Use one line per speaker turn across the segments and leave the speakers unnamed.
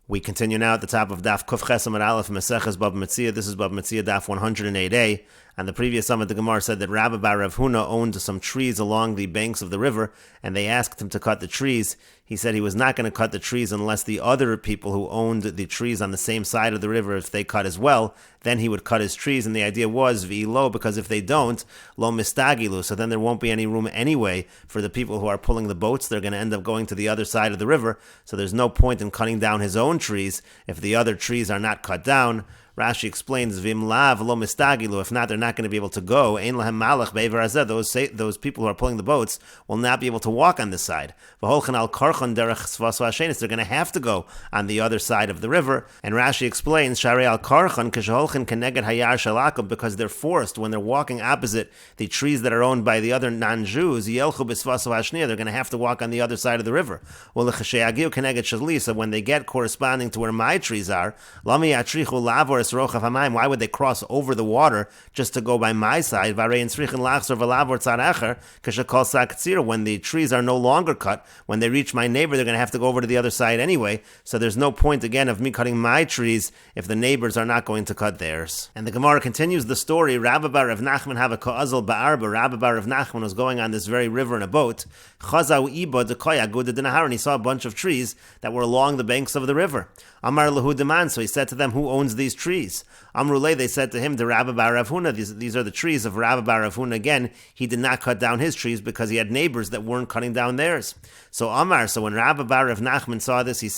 We continue now at the top of Daf Kuf Chesam and Aleph Meseches Bava Metzia. This is Bava Metzia Daf 108a. And the previous summit, the Gemara said that Rabba Bar Rav Huna owned some trees along the banks of the river, and they asked him to cut the trees. He said he was not going to cut the trees unless the other people who owned the trees on the same side of the river, if they cut as well, then he would cut his trees. And the idea was v'ilo, because if they don't, lo mistagilu, so then there won't be any room anyway for the people who are pulling the boats. They're going to end up going to the other side of the river, so there's no point in cutting down his own trees if the other trees are not cut down. Rashi explains, "Vim lav lo mistagilu." If not, they're not going to be able to go. Ein lahem malach be'ever hazeh. Those people who are pulling the boats will not be able to walk on this side. V'holchen al karchon derech tzvas v'ashenis. They're going to have to go on the other side of the river. And Rashi explains, "Sharei al karchon kisholchen keneged hayar shalakum," because they're forced when they're walking opposite the trees that are owned by the other non-Jews. Yelchu b'svas v'ashniya. They're going to have to walk on the other side of the river. Well, l'chasheyagiu keneged shali. So when they get corresponding to where my trees are, lami yatrichu lavor. Why would they cross over the water just to go by my side? When the trees are no longer cut, when they reach my neighbor, they're going to have to go over to the other side anyway. So there's no point, again, of me cutting my trees if the neighbors are not going to cut theirs. And the Gemara continues the story. Rabba bar Rav Nachman have a ka'azal ba'arba. Rabba bar Rav Nachman was going on this very river in a boat. And he saw a bunch of trees that were along the banks of the river. Amar lahu deman. So he said to them, who owns these trees? Amrulay, they said to him, to Rabba bar Rav Huna, these are the trees of Rabba bar Rav Huna. Again, he did not cut down his trees because he had neighbors that weren't cutting down theirs. So when Rabba bar Rav Nachman saw this, he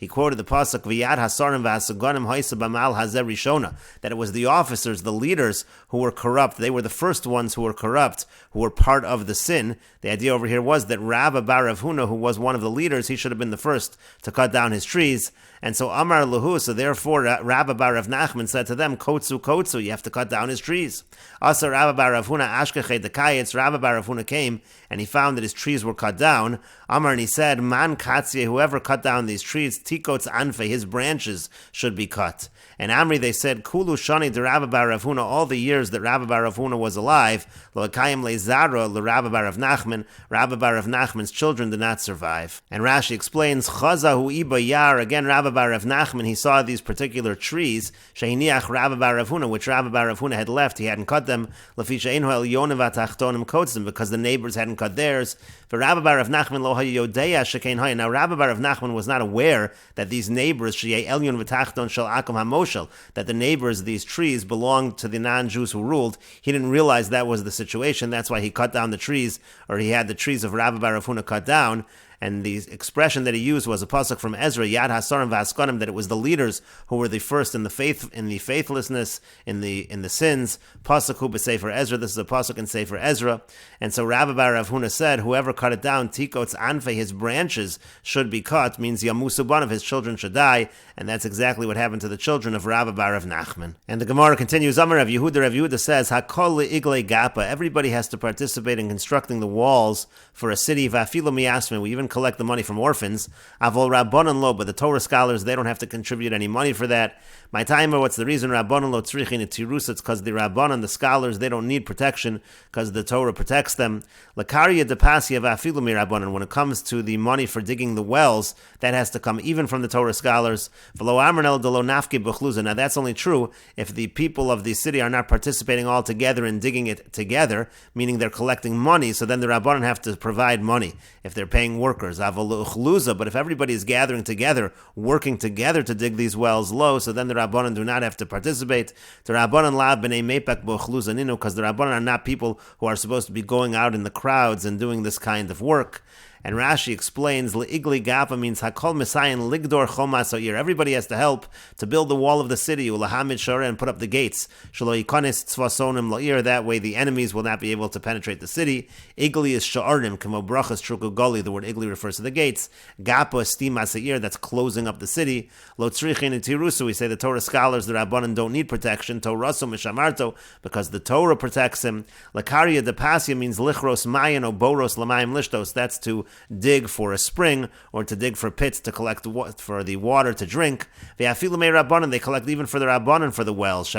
quoted the pasuk, V'yad hasarim v'hasagonim ha'isa b'mal hazer rishona, that it was the officers, the leaders, who were corrupt. They were the first ones who were corrupt, who were part of the sin. The idea over here was that Rabba bar Rav Huna, who was one of the leaders, he should have been the first to cut down his trees. And so Amar Lahu, so therefore Rabba bar Rav Nachman said to them, Kotsu, you have to cut down his trees. Asa Rabba bar Rav Huna ashkechei dekayetz, Rabba bar Rav Huna came and he found that his trees were cut down. Amar, and he said, Man katzye, whoever cut down these trees, tikotz anfe, his branches should be cut. And Amri, they said, Kulu shani de Rabba bar Rav Huna, all the years that Rabba bar Rav Huna was alive, lo ekayim le'zara le Rabba bar Rav Nachman, Rabba bar Rav Nachman's children did not survive. And Rashi explains, Chazahu iba yar, again Rabba bar Rav Nachman, he saw these particular trees, shehiniach Rabba bar Rav Huna, which Rabba bar Rav Huna had left, he hadn't cut them, lefisha einu elyonim v'atachtonim kotzim, because the neighbors hadn't cut theirs. For Rabba bar Rav Nachman lo hayodeya shekein hay. Now Rabba bar Rav Nachman was not aware that these neighbors, sheyei elyon v'tachton shel akum hamoshel, that the neighbors of these trees belonged to the non-Jews who ruled. He didn't realize that was the situation. That's why he cut down the trees, or he had the trees of Rabba bar Rav Huna cut down. And the expression that he used was a pasuk from Ezra, Yad Hasarim V'Askanim, that it was the leaders who were the first in the faithlessness, in the sins. Pasuk hu b'Sefer Ezra. This is a pasuk in Sefer Ezra. And so Rabba bar Rav Huna said, whoever cut it down, tikotz anfe, his branches should be cut, means yamusu banav, his children should die. And that's exactly what happened to the children of Rabba bar Rav Nachman. And the Gemara continues, Amar Rav Yehuda says, Hakol le'igle gapa, everybody has to participate in constructing the walls for a city. V'afilu miyasmin, we even collect the money from orphans. Avol rabbanon lo, but the Torah scholars, they don't have to contribute any money for that. My timer, what's the reason? Rabbanon lo tzrichin tirus, it's because the rabbanon, the scholars, they don't need protection because the Torah protects them. Lakaria de pasya v'afilu mi rabbanon, when it comes to the money for digging the wells, that has to come even from the Torah scholars. V'lo amernel de lo nafki b'chluza. Now that's only true if the people of the city are not participating all together in digging it together, meaning they're collecting money, so then the rabbanon have to provide money if they're paying workers. But if everybody is gathering together, working together to dig these wells low, so then the rabbanon do not have to participate. The rabbanon la b'nei mepak b'chluza ninu, because the rabbanon are not people who are supposed to be going out in the crowds and doing this kind of work. And Rashi explains, Le'igli Gapa means Hakol Mesayin Ligdor Chomas Ha'ir. Everybody has to help to build the wall of the city, Ulahamid Shara, and put up the gates. Shalo Yikonis Tzvasonim La'ir. That way the enemies will not be able to penetrate the city. Igli is Sha'arnim, Kamo Brachas Truku Goli. The word Igli refers to the gates. Gapa Stimas Ha'ir, that's closing up the city. Lo Tzrichin and Tirusu, we say the Torah scholars, the Rabbanan don't need protection. Toraso Mishamarto, because the Torah protects him. Lakaria de Pasya means Lichros Mayan O Boros Lamayim Lishtos. That's to dig for a spring or to dig for pits to collect for the water to drink. They collect even for the Rabbanan for the wells.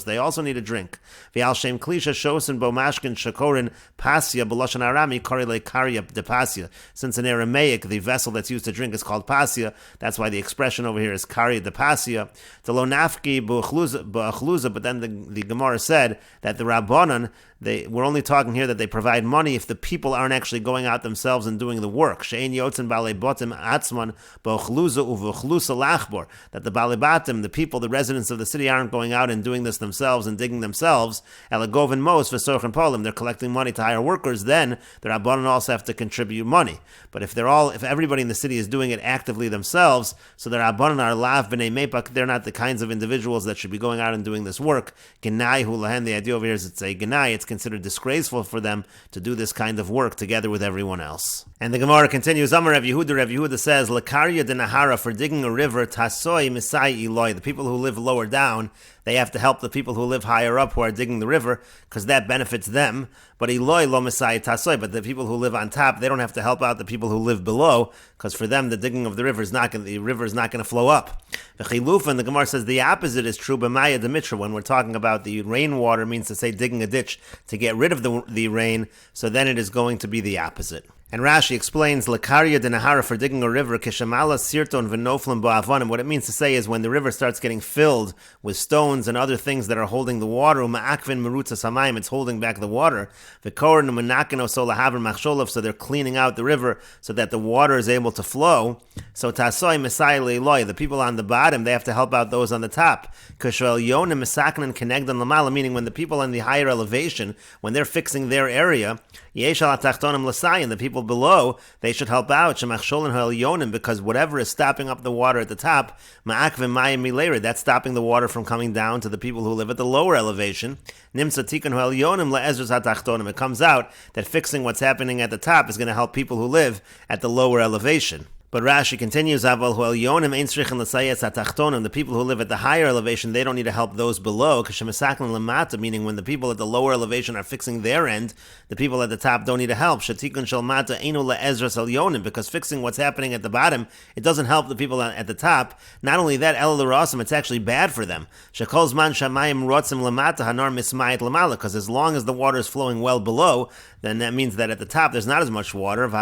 They also need a drink. Since in Aramaic the vessel that's used to drink is called pasya, that's why the expression over here is kari de pasya. But then the Gemara said that the Rabbanan, we're only talking here that they provide money if the people aren't actually going out themselves and doing the work. That the Balibatim, the people, the residents of the city, aren't going out and doing this themselves and digging themselves. They're collecting money to hire workers. Then the Rabbanan also have to contribute money. But if everybody in the city is doing it actively themselves, so the Rabbanan are lav b'nei mepak, they're not the kinds of individuals that should be going out and doing this work. Genai hu lahen, the idea over here is it's a genai, it's considered disgraceful for them to do this kind of work together with everyone else. And the Gemara continues, Amar Rav Yehuda says, Lakarya de Nahara, for digging a river, Tasoi Misai Eloi, the people who live lower down, they have to help the people who live higher up who are digging the river, because that benefits them. But Eloi lo Misai Tasoi, but the people who live on top, they don't have to help out the people who live below, because for them the digging of the river is not going to flow up. The Chiluf, and the Gemara says the opposite is true. B'maya demitra, when we're talking about the rainwater, means to say digging a ditch to get rid of the rain, so then it is going to be the opposite. And Rashi explains, Lakarya de Nahara, for digging a river, Kishamala Sirton Venoflim Ba'avanim. What it means to say is when the river starts getting filled with stones and other things that are holding the water, Ma'akvin Merutza Samayim, it's holding back the water. V'korin Menakino Solahavr Machsholov, so they're cleaning out the river so that the water is able to flow. So Tasoi Mesai Leiloi, the people on the bottom, they have to help out those on the top. Kishol Yonim Mesaknan Kenegdan Lamala, meaning when the people in the higher elevation, when they're fixing their area, Yeshal Atachtonim Lasayan, the people below, they should help out, because whatever is stopping up the water at the top, that's stopping the water from coming down to the people who live at the lower elevation. It comes out that fixing what's happening at the top is going to help people who live at the lower elevation. But Rashi continues, the people who live at the higher elevation, they don't need to help those below, meaning when the people at the lower elevation are fixing their end, the people at the top don't need to help, because fixing what's happening at the bottom, it doesn't help the people at the top. Not only that, it's actually bad for them. Because as long as the water is flowing well below, then that means that at the top there's not as much water, and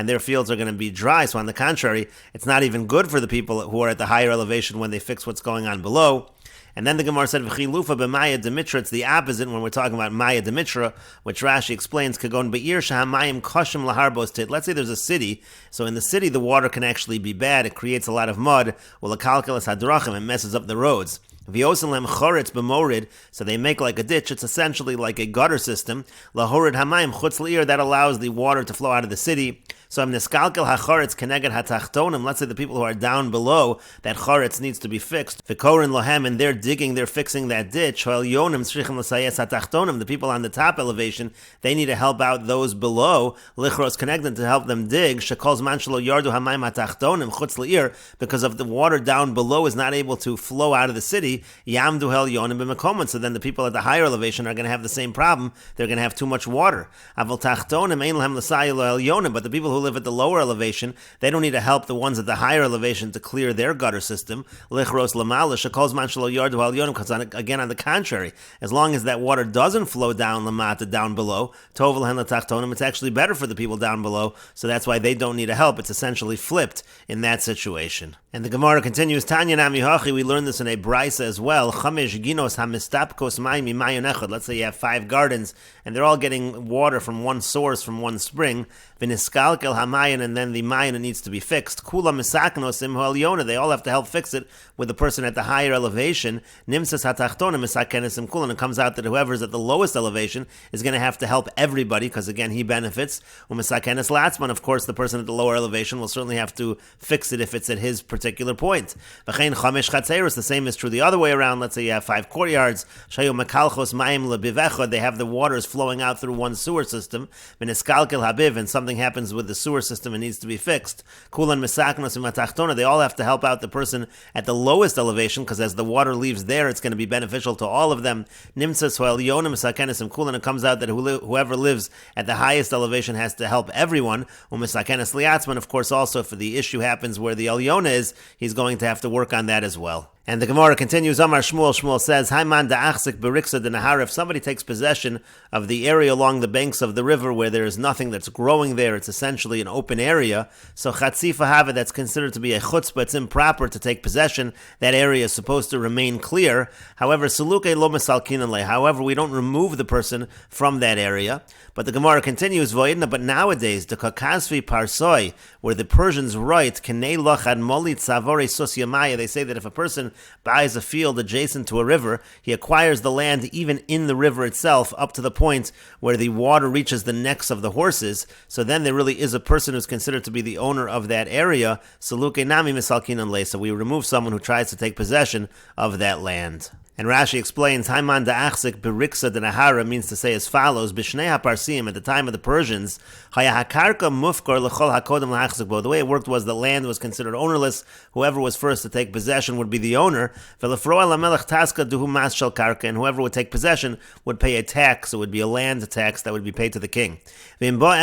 their fields are going to be dry. So on the contrary, it's not even good for the people who are at the higher elevation when they fix what's going on below. And then the Gemara said, "V'chilufa b'maya demitra." It's the opposite when we're talking about maya demitra, which Rashi explains, "Kagon be'ir shahamayim kashim laharbos tit." Let's say there's a city, so in the city the water can actually be bad. It creates a lot of mud. Well, kalkalas hadrachim, it messes up the roads. V'yoselem choretz b'morid, so they make like a ditch. It's essentially like a gutter system. Lahorid hamayim chutz l'ir, that allows the water to flow out of the city. So niskalkel hachoretz keneged hatachtonim. Let's say the people who are down below, that choretz needs to be fixed. V'korin lohem, and they're digging, they're fixing that ditch. Hoel yonim tzrichem l'sayes hatachtonim. The people on the top elevation, they need to help out those below. Lichros keneged, to help them dig. Shekol zman shelo yardu hamayim hatachtonim chutz l'ir, because of the water down below is not able to flow out of the city. Yamdu hel yonim b'mekomon. So then the people at the higher elevation are going to have the same problem. They're going to have too much water. Avol tachtonim ein lahem l'sayel hel yonim. But the people who live at the lower elevation, they don't need to help the ones at the higher elevation to clear their gutter system. Lichros lamala shekol zman shelo yardu hel yonim. Because again, on the contrary, as long as that water doesn't flow down lamata, down below, tovel hen l'tachtonim, it's actually better for the people down below. So that's why they don't need to help. It's essentially flipped in that situation. And the Gemara continues, Tanya nami hachi, we learn this in a brisa as well. Chamesh ginos hamistapkos mayim mimayon echad. Let's say you have 5 gardens, and they're all getting water from one source, from one spring. V'niskalkel hamayin, and then the mayin needs to be fixed. Kula misaknos im ho'elyona. They all have to help fix it with the person at the higher elevation. Nimsas hatachtona misakenes im kulan. It comes out that whoever is at the lowest elevation is going to have to help everybody, because again, he benefits. Umisakenes latzman, of course, the person at the lower elevation will certainly have to fix it if it's at his particular point. V'chein chamesh chatzeros, the same is true the other way around. Let's say you have 5 courtyards. Shayu mekalchos mayim lebivechod. They have the waters flowing out through one sewer system. V'niskalkel habiv, and something something happens with the sewer system and needs to be fixed. Kulan misaknos imatachtona, they all have to help out the person at the lowest elevation, because as the water leaves there, it's going to be beneficial to all of them. Nimtzas ho'elyonim misakenesim kulan, it comes out that whoever lives at the highest elevation has to help everyone. Umisakenes liatzman, of course, also if the issue happens where the Elyona is, he's going to have to work on that as well. And the Gemara continues, Amar Shmuel, Shmuel says, Haiman da'achzik beriksa denahar, if somebody takes possession of the area along the banks of the river where there is nothing that's growing there, it's essentially an open area, so chatzifa hava, that's considered to be a chutzpah, it's improper to take possession, that area is supposed to remain clear. However, saluke lo mesalkinan le, however, we don't remove the person from that area. But the Gemara continues, Voidna, but nowadays, the kakazvi parsoi, where the Persians write, Kenei lochad molit savore sosyamaya, they say that if a person buys a field adjacent to a river, he acquires the land even in the river itself, up to the point where the water reaches the necks of the horses. So then there really is a person who's considered to be the owner of that area. Saluke nami misalkinan le, so we remove someone who tries to take possession of that land. And Rashi explains, Haiman da'achzik beriksa denahara means to say as follows, Bishnei haparsim, at the time of the Persians, hayahakarka mufkar lechol hakodem la'achzik bo. The way it worked was the land was considered ownerless. Whoever was first to take possession would be the owner. Velefroa lamelech taska duhu mas shel karka, and whoever would take possession would pay a tax. It would be a land tax that would be paid to the king. Now,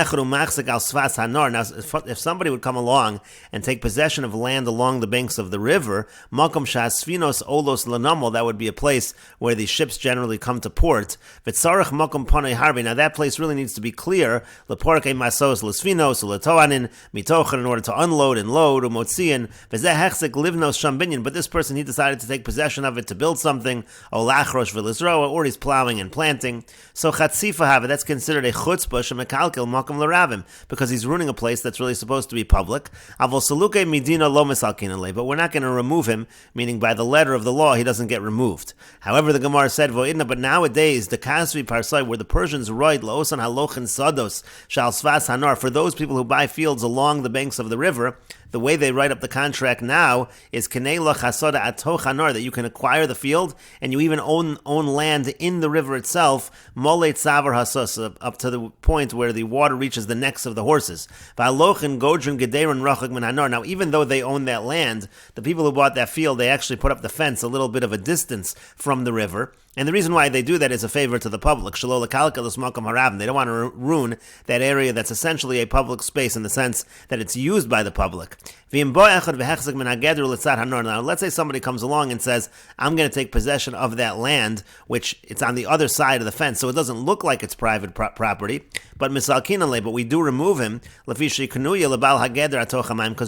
if somebody would come along and take possession of land along the banks of the river, makom shasfinos olos lanamol, that would be a place where the ships generally come to port. V'tzarech makom panei harbi. Now that place really needs to be clear. Leporke masos lesfinos uletoanin mitochen, in order to unload and load umotzian. V'zeh hechzik livnos shambinyan. But this person, he decided to take possession of it to build something. Olachrosh v'lizroa, or he's plowing and planting. So chatzifa hava, that's considered a chutzpah shemekal because he's ruining a place that's really supposed to be public. But we're not going to remove him, meaning by the letter of the law, he doesn't get removed. However, the Gemara said, but nowadays, the kasvi parsai, where the Persians write, laosan halochin sados, shal svas hanar, for those people who buy fields along the banks of the river, the way they write up the contract now is Kenei lo chasada atoch hanar, that you can acquire the field and you even own land in the river itself, molet savar hasos, up to the point where the water reaches the necks of the horses. Now, even though they own that land, the people who bought that field, they actually put up the fence a little bit of a distance from the river. And the reason why they do that is a favor to the public. They don't want to ruin that area that's essentially a public space in the sense that it's used by the public. Now, let's say somebody comes along and says, I'm going to take possession of that land, which it's on the other side of the fence, so it doesn't look like it's private property, but we do remove him, because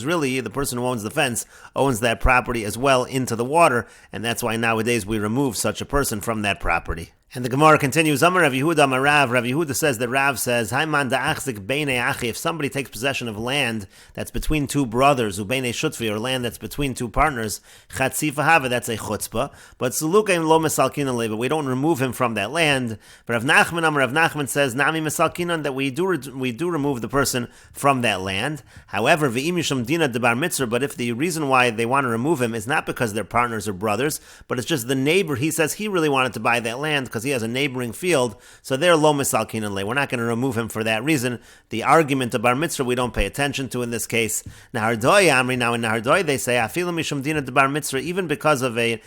really the person who owns the fence owns that property as well into the water, and that's why nowadays we remove such a person from that property. And the Gemara continues, Amar Rav Yehuda Amar Rav. Rav Yehuda says that Rav says, Haiman da'achzik beinei achi, if somebody takes possession of land that's between two brothers, ubeinei shutfi, or land that's between two partners, chatzifa hava, that's a chutzpah, but sulukein lo mesalkinan le, but we don't remove him from that land. But Rav Nachman Amar Rav Nachman says, Nami mesalkinan, that we do remove the person from that land. However, v'im yisham dina debar mitzvah, but if the reason why they want to remove him is not because they're partners or brothers, but it's just the neighbor, he says he really wanted to buy that land because he has a neighboring field, so they're lo misalkinan le. We're not going to remove him for that reason. The argument of bar mitzvah we don't pay attention to in this case. Nahardoi Amri, now in Nahardoi they say afilu mishum dina de bar mitzvah, even because of the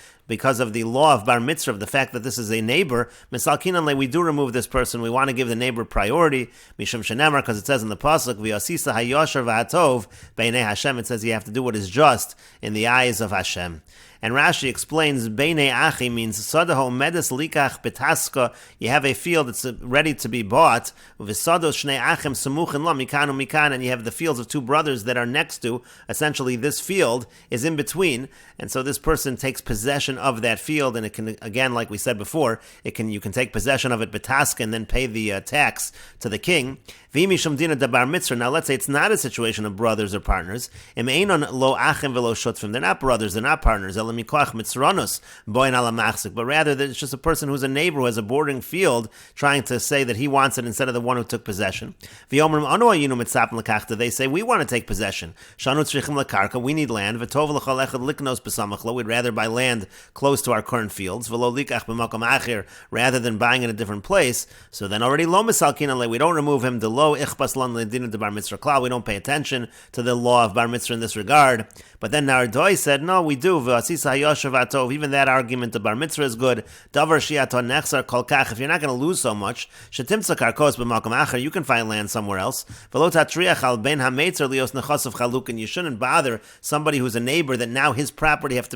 law of bar mitzvah, of the fact that this is a neighbor, misalkinan le, we do remove this person. We want to give the neighbor priority, mishum shenemar, because it says in the pasuk, v'yasisa hayosher v'hatov beinei Hashem, it says you have to do what is just in the eyes of Hashem. And Rashi explains, Beinei Achi means Sadaho Medes Likach Betaska. You have a field that's ready to be bought. V'Sado Shnei Achim Samuchin Lo Mikanu Mikan, and you have the fields of two brothers that are next to. Essentially, this field is in between, and so this person takes possession of that field, and it can, again, like we said before, you can take possession of it Betaska and then pay the tax to the king. V'imishum dina dabar mitzvah. Now, let's say it's not a situation of brothers or partners. Im einon lo achim velo shutfim. They're not brothers. They're not partners. Elamikoach mitzronos boin ala machzik. But rather, it's just a person who's a neighbor who has a bordering field, trying to say that he wants it instead of the one who took possession. V'yomrim anu ayinu mitzapim lekachta. They say we want to take possession. Shanu tzrichim lekarka. We need land. V'tov l'chol echad liknos b'samachlo. We'd rather buy land close to our current fields, rather than buying in a different place, so then already lo misalkin, we don't remove him, the lo ichbas lan ledin de bar mitzvah klal, we don't pay attention to the law of bar mitzvah in this regard. But then Nardoi said, no, we do. Even that argument of bar mitzvah is good. Davar shiaton nechsar kol kach. If you're not going to lose so much, shetimtza karkos b'makom acher, you can find land somewhere else. V'lo tatriach al ben hametzer lios nechasav chaluk, and you shouldn't bother somebody who's a neighbor that now his property has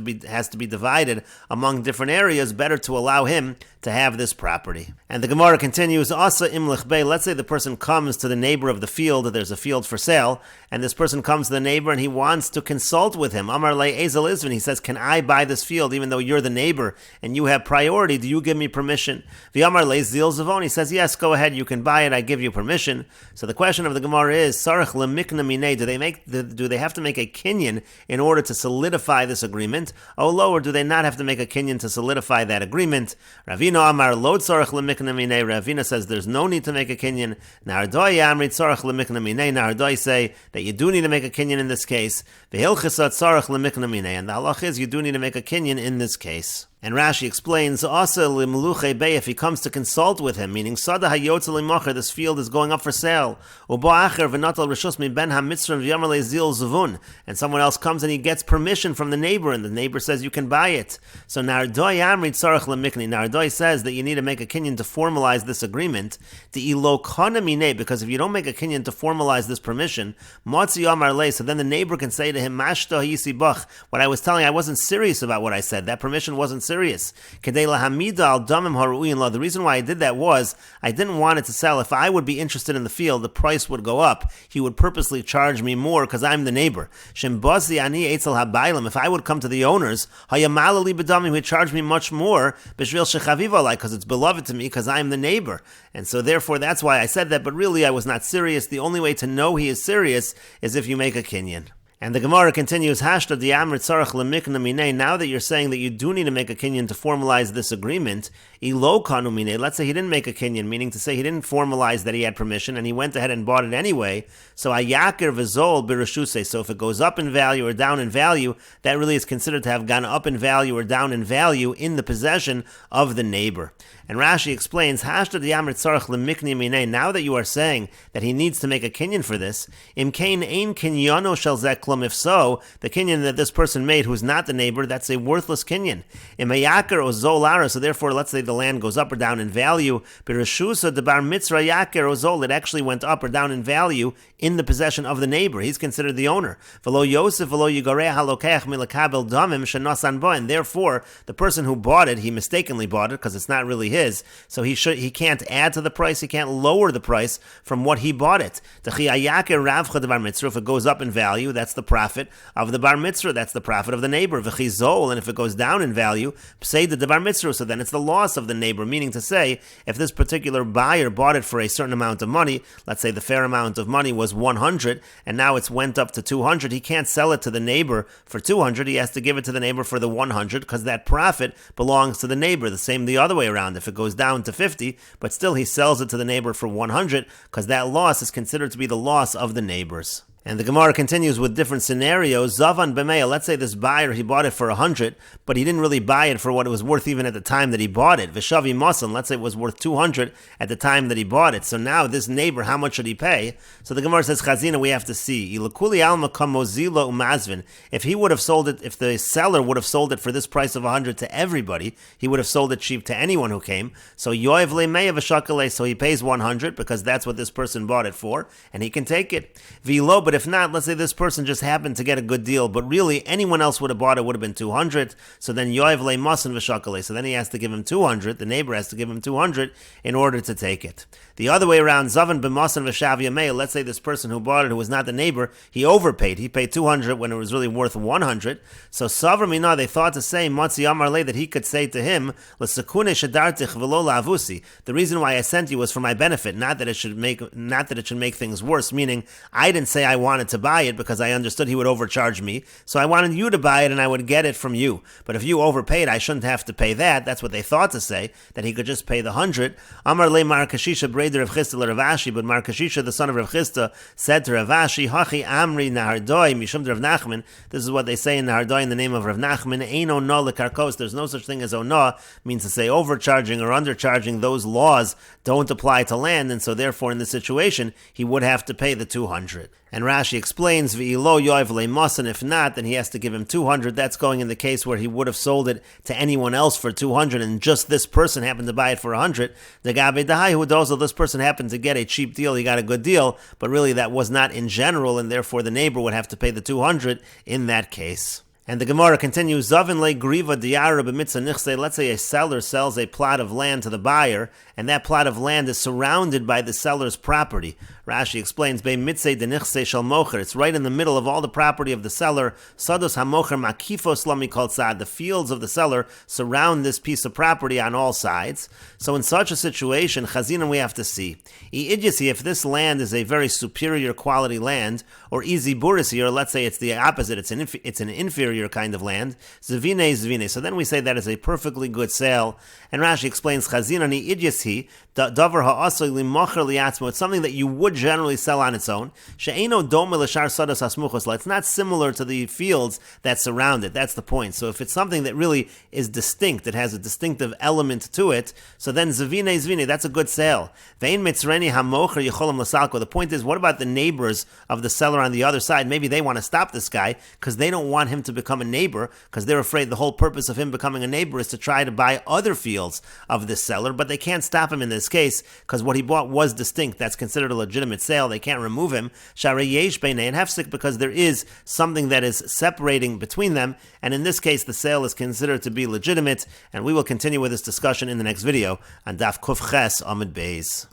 to be divided among different areas. Better to allow him to have this property. And the Gemara continues, Asa imlich bey. Let's say the person comes to the neighbor of the field. There's a field for sale, and this person comes to the neighbor and he wants to consult with him. Amar le ezel izvin. He says, can I buy this field even though you're the neighbor and you have priority? Do you give me permission? V'amar le zil zavon. He says, yes, go ahead, you can buy it, I give you permission. So the question of the Gemara is, sarach lemikna minei, do they have to make a kinyan in order to solidify this agreement? Oh, lo, or do they not have to make a kinyan to solidify that agreement? Ravina amar lo sarach lemikna minei. Ravina says there's no need to make a kinyan. Nardoi amrit sarach lemikna minei. Nardoi say that you do need to make a kinyan in this case. V'hilchasat sarach lemikna minei. And the halach is you do need to make a kinyan in this case. And Rashi explains, Asa limluche bey, if he comes to consult with him, meaning Sada hayotze limacher, this field is going up for sale. Ubo acher v'natal rishus mi ben hamitzrim v'yamar le zil zavun, and someone else comes and he gets permission from the neighbor, and the neighbor says you can buy it. So Nardoi amrit sarach lemikni. Nardoi says that you need to make a kinyan to formalize this agreement. The ilo kana minei, because if you don't make a kinyan to formalize this permission, motzi amar le, so then the neighbor can say to him, mashta yisi bach, what I was telling you, I wasn't serious about what I said. That permission wasn't serious. The reason why I did that was I didn't want it to sell. If I would be interested in the field, the price would go up. He would purposely charge me more because I'm the neighbor. If I would come to the owners, he would charge me much more because it's beloved to me because I'm the neighbor. And so therefore that's why I said that, but really I was not serious. The only way to know he is serious is if you make a kinyan. And the Gemara continues, Hashta diamrit sarach lemikna minei. Now that you're saying that you do need to make a kinyan to formalize this agreement, ilo kanu minei. Let's say he didn't make a kinyan, meaning to say he didn't formalize that he had permission, and he went ahead and bought it anyway. So ayakir v'zol b'reshusei. So if it goes up in value or down in value, that really is considered to have gone up in value or down in value in the possession of the neighbor. And Rashi explains, Hashta diamrit sarach lemikna minei. Now that you are saying that he needs to make a kinyan for this, imkain ein kinyano shel zek. If so, the kinyan that this person made who's not the neighbor, that's a worthless kinyan. Imayakar or zolara, so therefore let's say the land goes up or down in value, birashusa debar mitzra yakar or zol, it actually went up or down in value in the possession of the neighbor. He's considered the owner. Velo Yosef, velo Yigoreh halokech milakabel damim shenasan bo, and therefore the person who bought it, he mistakenly bought it because it's not really his, so he can't add to the price, he can't lower the price from what he bought it. If it goes up in value, that's the profit of the bar mitzvah, that's the profit of the neighbor. V'chizol, and if it goes down in value, say the bar mitzvah, so then it's the loss of the neighbor, meaning to say, if this particular buyer bought it for a certain amount of money, let's say the fair amount of money was 100, and now it's went up to 200, he can't sell it to the neighbor for 200, he has to give it to the neighbor for the 100, because that profit belongs to the neighbor. The same the other way around, if it goes down to 50, but still he sells it to the neighbor for 100, because that loss is considered to be the loss of the neighbors. And the Gemara continues with different scenarios. Zavan b'meya, let's say this buyer, he bought it for 100, but he didn't really buy it for what it was worth even at the time that he bought it. V'shavi masan, let's say it was worth 200 at the time that he bought it. So now this neighbor, how much should he pay? So the Gemara says, Chazina, we have to see. Ilakuli alma kamozila umazvin. If he would have sold it, if the seller would have sold it for this price of 100 to everybody, he would have sold it cheap to anyone who came. So yoev le'meya v'shakale, so he pays 100 because that's what this person bought it for, and he can take it. V'lo, but if not, let's say this person just happened to get a good deal, but really anyone else would have bought it would have been 200. So then yoev le masan v'shakale. So then he has to give him 200. The neighbor has to give him 200 in order to take it. The other way around, zavan b'masan v'shav yamei. Let's say this person who bought it, who was not the neighbor, he overpaid. He paid 200 when it was really worth 100. So savra mina, they thought to say matzi amar le, that he could say to him, l'sakune shadartich v'lo la'avusi. The reason why I sent you was for my benefit, not that it should make things worse. Meaning, I didn't say I I wanted to buy it because I understood he would overcharge me. So I wanted you to buy it and I would get it from you. But if you overpaid, I shouldn't have to pay that. That's what they thought to say, that he could just pay the 100. Amar le Mar Kashisha breder Rav Chisda le Rav Ashi, but Mar Kashisha, the son of Rav Chisda, said to Rav Ashi, Hachi Amri Nahardoi Mishum Rav Nachman. This is what they say in Nahardoi in the name of Rav Nachman. Ein ono lekarkos. There's no such thing as ono, means to say overcharging or undercharging. Those laws don't apply to land, and so therefore in this situation he would have to pay the 200. And Rashi explains, V'ilo yoiv le'mas, and if not, then he has to give him 200. That's going in the case where he would have sold it to anyone else for 200, and just this person happened to buy it for 100. The gabe dahai hudozo, this person happened to get a cheap deal, he got a good deal, but really that was not in general, and therefore the neighbor would have to pay the 200 in that case. And the Gemara continues, Zavin le griva diyara b'mitzah nichse. Let's say a seller sells a plot of land to the buyer, and that plot of land is surrounded by the seller's property. Rashi explains, Bei mitzay denichse shel mocher. It's right in the middle of all the property of the seller. Sados hamocher makifos lami kol tzad. The fields of the seller surround this piece of property on all sides. So in such a situation, chazina, we have to see. If this land is a very superior quality land, or easy burisi, or let's say it's the opposite, it's an inferior kind of land, zvine. So then we say that is a perfectly good sale. And Rashi explains, chazina ni idyasi, davar ha'asoi limocher liatzmo. It's something that you would generally sell on its own. She'eno dome l'shar sadas hasmuchos. It's not similar to the fields that surround it. That's the point. So if it's something that really is distinct, it has a distinctive element to it, so then zvine, that's a good sale. Ve'in mitzreni hamocher yecholam l'salko. The point is, what about the neighbors of the seller on the other side? Maybe they want to stop this guy because they don't want him to become a neighbor, because they're afraid the whole purpose of him becoming a neighbor is to try to buy other fields of this seller, but they can't stop him in this case because what he bought was distinct. That's considered a legitimate sale. They can't remove him. Sharei yesh beinei and hefsek, because there is something that is separating between them, and in this case the sale is considered to be legitimate, and we will continue with this discussion in the next video on Daf Kuf Ches Amud Beis.